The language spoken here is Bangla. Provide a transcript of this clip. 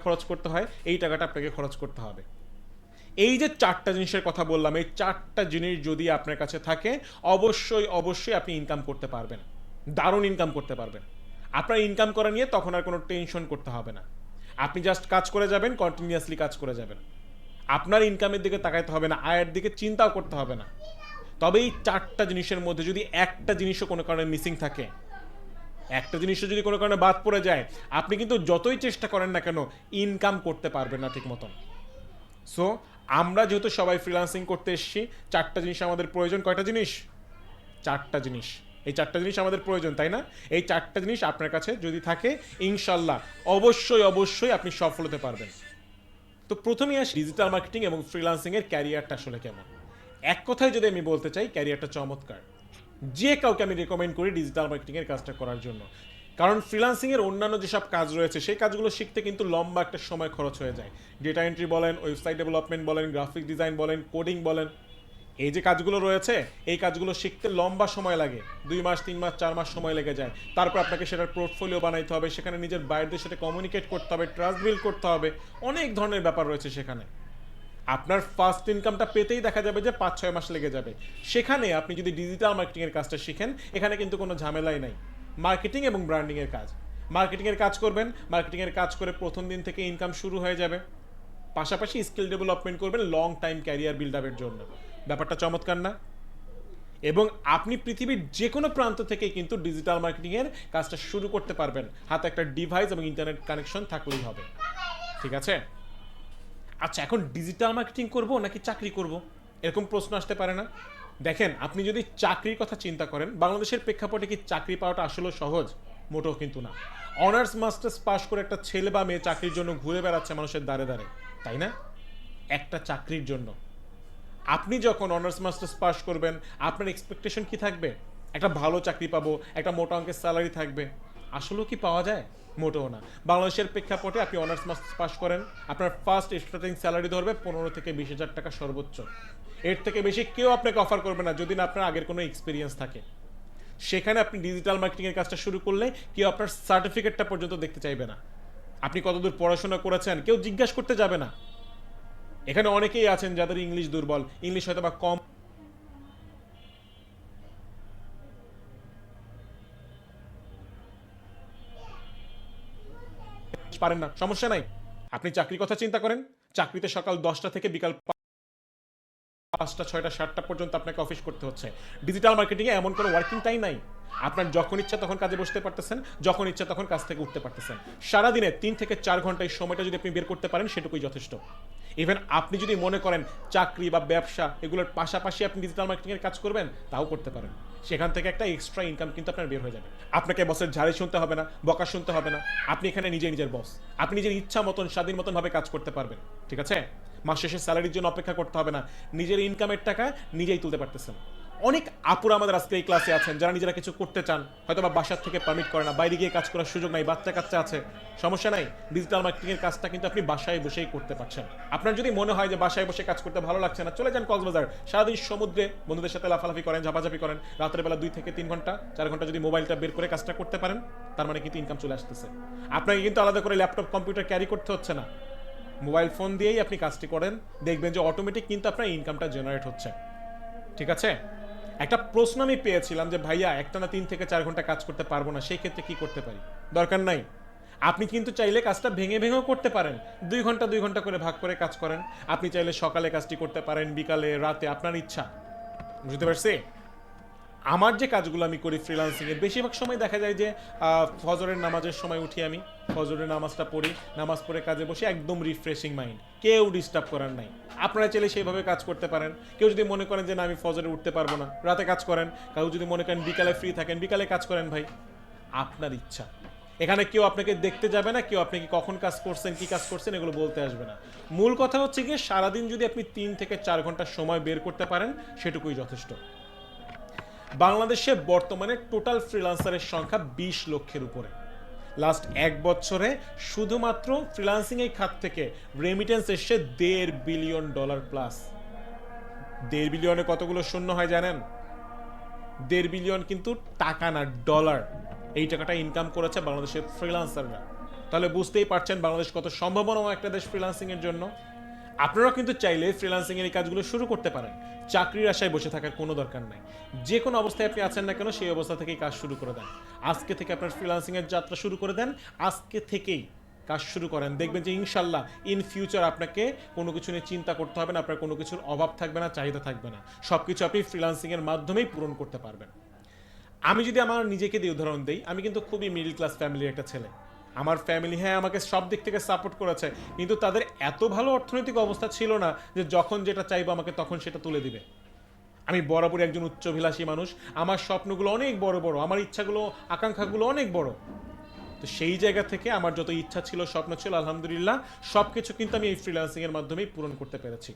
খরচ করতে হয়, এই টাকাটা আপনাকে খরচ করতে হবে। এই যে 4টা জিনিসের কথা বললাম, এই 4টা জিনিস যদি আপনার কাছে থাকে, অবশ্যই অবশ্যই আপনি ইনকাম করতে পারবেন, দারুণ ইনকাম করতে পারবেন। আপনার ইনকাম করা নিয়ে তখন আর কোনো টেনশন করতে হবে না। আপনি জাস্ট কাজ করে যাবেন, কন্টিনিউয়াসলি কাজ করে যাবেন। আপনার ইনকামের দিকে তাকাইতে হবে না, আয়ের দিকে চিন্তাও করতে হবে না। তবে এই 4টা জিনিসের মধ্যে যদি একটা জিনিসও কোনো কারণে মিসিং থাকে, একটা জিনিসও যদি কোনো কারণে বাদ পড়ে যায়, আপনি কিন্তু যতই চেষ্টা করেন না কেন ইনকাম করতে পারবেন না ঠিক মতন। সো আমরা যেহেতু সবাই ফ্রিল্যান্সিং করতে এসেছি, 4টা জিনিস আমাদের প্রয়োজন। কয়টা জিনিস? 4টা জিনিস। এই 4টা জিনিস আমাদের প্রয়োজন, তাই না? এই 4টা জিনিস আপনার কাছে যদি থাকে, ইনশাল্লাহ অবশ্যই অবশ্যই আপনি সফল হতে পারবেন। তো প্রথমেই আসি ডিজিটাল মার্কেটিং এবং ফ্রিল্যান্সিং এর ক্যারিয়ারটা আসলে কেমন। এক কথায় যদি আমি বলতে চাই, ক্যারিয়ারটা চমৎকার। যে কাউকে আমি রেকমেন্ড করি ডিজিটাল মার্কেটিং এর কাজটা করার জন্য। কারণ ফ্রিল্যান্সিং এর অন্যান্য যেসব কাজ রয়েছে সেই কাজগুলো শিখতে কিন্তু লম্বা একটা সময় খরচ হয়ে যায়। ডেটা এন্ট্রি বলেন, ওয়েবসাইট ডেভেলপমেন্ট বলেন, গ্রাফিক ডিজাইন বলেন, কোডিং বলেন, এই যে কাজগুলো রয়েছে এই কাজগুলো শিখতে লম্বা সময় লাগে। 2 মাস, 3 মাস, 4 মাস সময় লেগে যায়। তারপর আপনাকে সেটার পোর্টফোলিও বানাইতে হবে, সেখানে নিজের বাইরের সাথে কমিউনিকেট করতে হবে, ট্রাস্ট বিল্ড করতে হবে, অনেক ধরনের ব্যাপার রয়েছে সেখানে। আপনার ফার্স্ট ইনকামটা পেতেই দেখা যাবে যে 5-6 মাস লেগে যাবে। সেখানে আপনি যদি ডিজিটাল মার্কেটিং এর কাজটা শিখেন, এখানে কিন্তু কোনো ঝামেলাই নাই। মার্কেটিং এবং ব্র্যান্ডিং এর কাজ, মার্কেটিং এর কাজ করবেন, মার্কেটিং এর কাজ করে প্রথম দিন থেকে ইনকাম শুরু হয়ে যাবে। পাশাপাশি স্কিল ডেভেলপমেন্ট করবেন লং টাইম ক্যারিয়ার বিল্ড আপের জন্য। ব্যাপারটা চমৎকার না? এবং আপনি পৃথিবীর যে কোনো প্রান্ত থেকে কিন্তু ডিজিটাল মার্কেটিং এর কাজটা শুরু করতে পারবেন, হাতে একটা ডিভাইস এবং ইন্টারনেট কানেকশন থাকলেই হবে। ঠিক আছে? আচ্ছা, এখন ডিজিটাল মার্কেটিং করব নাকি চাকরি করব, এরকম প্রশ্ন আসতে পারে না? দেখেন, আপনি যদি চাকরির কথা চিন্তা করেন, বাংলাদেশের প্রেক্ষাপটে কি চাকরি পাওয়াটা আসলে সহজ? মোটেও কিন্তু না। অনার্স মাস্টার্স পাশ করে একটা ছেলে বা মেয়ে চাকরির জন্য ঘুরে বেড়াচ্ছে মানুষের দ্বারে দ্বারে, তাই না? একটা চাকরির জন্য। আপনি যখন অনার্স মাস্টার্স পাস করবেন, আপনার এক্সপেকটেশন কি থাকবে? একটা ভালো চাকরি পাবো, একটা মোটা অঙ্কের স্যালারি থাকবে। আসলেও কি পাওয়া যায়? মোটেও না। বাংলাদেশের প্রেক্ষাপটে আপনি অনার্স মাস্টার্স পাস করেন, আপনার ফার্স্ট স্টার্টিং স্যালারি ধরবে 15 থেকে 20 হাজার টাকা সর্বোচ্চ। এর থেকে বেশি কেউ আপনাকে অফার করবে না যদি না আপনার আগের কোনো এক্সপিরিয়েন্স থাকে। সেখানে আপনি ডিজিটাল মার্কেটিং এর কাজটা শুরু করলে কেউ আপনার সার্টিফিকেটটা পর্যন্ত দেখতে চাইবে না। আপনি কতদূর পড়াশোনা করেছেন কেউ জিজ্ঞাসা করতে যাবে না। এখানে অনেকেই আছেন যাদের ইংলিশ দুর্বল, ইংলিশ হয়তো বা কম পারেন না, সমস্যা নাই। আপনি চাকরির কথা চিন্তা করেন, চাকরিতে সকাল 10টা থেকে বিকাল 5টা, 6টা, 7টা পর্যন্ত আপনাকে অফিস করতে হচ্ছে। ডিজিটাল মার্কেটিং এ এমন কোনো ওয়ার্কিং টাইম নাই। আপনার যখন ইচ্ছা তখন কাজে বসতে পারতেছেন, যখন ইচ্ছা তখন কাজ থেকে উঠতে পারতেছেন। সারাদিনে 3 থেকে 4 ঘন্টা এই সময়টা যদি আপনি বের করতে পারেন, সেটুকুই যথেষ্ট। ইভেন আপনি যদি মনে করেন চাকরি বা ব্যবসা এগুলোর পাশাপাশি আপনি ডিজিটাল মার্কেটিং এর কাজ করবেন, তাও করতে পারেন। সেখান থেকে একটা এক্সট্রা ইনকাম কিন্তু আপনার বের হয়ে যাবে। আপনাকে বসের ঝাড়ি শুনতে হবে না, বকা শুনতে হবে না। আপনি এখানে নিজের বস। আপনি নিজের ইচ্ছা মতন স্বাধীন মতন ভাবে কাজ করতে পারবেন। ঠিক আছে? মাস শেষে স্যালারির জন্য অপেক্ষা করতে হবে না। নিজের ইনকামের টাকা নিজেই তুলতে পারতেছেন। অনেক আপুরা আমাদের আজকে এই ক্লাসে আছেন যারা নিজেরা কিছু করতে চান, হয়তো বা বাসার থেকে পারমিট করে না, বাইরে গিয়ে কাজ করার সুযোগ নাই, বাচ্চা কাচ্চা আছে, সমস্যা নাই। ডিজিটাল মার্কেটিং এর কাজটা কিন্তু আপনি বাসায় বসেই করতে পারছেন। আপনার যদি মনে হয় যে বাসায় বসে কাজ করতে ভালো লাগছে না, চলে যান কক্সবাজার, সারাদিন সমুদ্রে বন্ধুদের সাথে লাফালাফি করেন, ঝাপাঝাপি করেন, রাতের বেলা 2 থেকে 3 ঘন্টা 4 ঘন্টা যদি মোবাইলটা বের করে কাজটা করতে পারেন, তার মানে কিন্তু ইনকাম চলে আসতেছে। আপনাকে কিন্তু আলাদা করে ল্যাপটপ কম্পিউটার ক্যারি করতে হচ্ছে না। মোবাইল ফোন দিয়েই আপনি কাজটি করেন, দেখবেন যে অটোমেটিক কিন্তু আপনার ইনকামটা জেনারেট হচ্ছে। ঠিক আছে? একটা প্রশ্ন আমি পেয়েছিলাম যে ভাইয়া একটানা 3 থেকে 4 ঘন্টা কাজ করতে পারবো না, সেই ক্ষেত্রে কি করতে পারি? দরকার নাই। আপনি কিন্তু চাইলে কাজটা ভেঙে ভেঙেও করতে পারেন। 2 ঘন্টা 2 ঘন্টা করে ভাগ করে কাজ করেন। আপনি চাইলে সকালে কাজটি করতে পারেন, বিকালে, রাতে, আপনার ইচ্ছা। বুঝতে পারছি? আমার যে কাজগুলো আমি করি ফ্রিল্যান্সিং এর, বেশিরভাগ সময় দেখা যায় যে ফজরের নামাজের সময় উঠি আমি, ফজরের নামাজটা পড়ি, নামাজ পড়ে কাজে বসে একদম রিফ্রেশিং মাইন্ড, কেউ ডিস্টার্ব করার নাই। আপনারা চাইলে সেইভাবে কাজ করতে পারেন। কেউ যদি মনে করেন যে না আমি ফজরে উঠতে পারবো না, রাতে কাজ করেন। কেউ যদি মনে করেন বিকালে ফ্রি থাকেন, বিকালে কাজ করেন। ভাই, আপনার ইচ্ছা। এখানে কেউ আপনাকে দেখতে যাবে না, কেউ আপনাকে কখন কাজ করছেন, কি কাজ করছেন এগুলো বলতে আসবে না। মূল কথা হচ্ছে গিয়ে সারাদিন যদি আপনি 3 থেকে 4 ঘন্টা সময় বের করতে পারেন, সেটুকুই যথেষ্ট। বাংলাদেশে বর্তমানে টোটাল ফ্রিল্যান্সারের সংখ্যা 20 লক্ষের উপরে। লাস্ট 1 বছরে শুধুমাত্র ফ্রিল্যান্সিং এই খাত থেকে রেমিটেন্স এসে $1.5 বিলিয়ন প্লাস। 1.5 বিলিয়নে কতগুলো শূন্য হয় জানেন? 1.5 বিলিয়ন কিন্তু টাকা না, ডলার। এই টাকাটা ইনকাম করেছে বাংলাদেশের ফ্রিল্যান্সাররা। তাহলে বুঝতেই পারছেন বাংলাদেশ কত সম্ভাবনাময় একটা দেশ ফ্রিল্যান্সিংয়ের জন্য। আপনারাও কিন্তু চাইলে ফ্রিল্যান্সিংয়ের এই কাজগুলো শুরু করতে পারেন। চাকরির আশায় বসে থাকার কোনো দরকার নাই। যে কোনো অবস্থায় আপনি আছেন না কেন সেই অবস্থা থেকেই কাজ শুরু করে দেন। আজকে থেকে আপনার ফ্রিল্যান্সিংয়ের যাত্রা শুরু করে দেন। আজকে থেকেই কাজ শুরু করেন, দেখবেন যে ইনশাল্লাহ ইন ফিউচার আপনাকে কোনো কিছু নিয়ে চিন্তা করতে হবে না, আপনার কোনো কিছুর অভাব থাকবে না, চাহিদা থাকবে না, সব কিছু আপনি ফ্রিল্যান্সিংয়ের মাধ্যমেই পূরণ করতে পারবেন। আমি যদি আমার নিজেকে দিয়ে উদাহরণ দিই, আমি কিন্তু খুবই মিডল ক্লাস ফ্যামিলির একটা ছেলে। আমার ফ্যামিলি হ্যাঁ আমাকে সব দিক থেকে সাপোর্ট করেছে, কিন্তু তাদের এত ভালো অর্থনৈতিক অবস্থা ছিল না যে যখন যেটা চাইবো আমাকে তখন সেটা তুলে দিবে। আমি বরাবরই একজন উচ্চভিলাষী মানুষ, আমার স্বপ্নগুলো অনেক বড় বড়, আমার ইচ্ছাগুলো আকাঙ্ক্ষাগুলো অনেক বড়। তো সেই জায়গা থেকে আমার যত ইচ্ছা ছিল, স্বপ্ন ছিল, আলহামদুলিল্লাহ সব কিছু কিন্তু আমি এই ফ্রিল্যান্সিংয়ের মাধ্যমেই পূরণ করতে পেরেছি।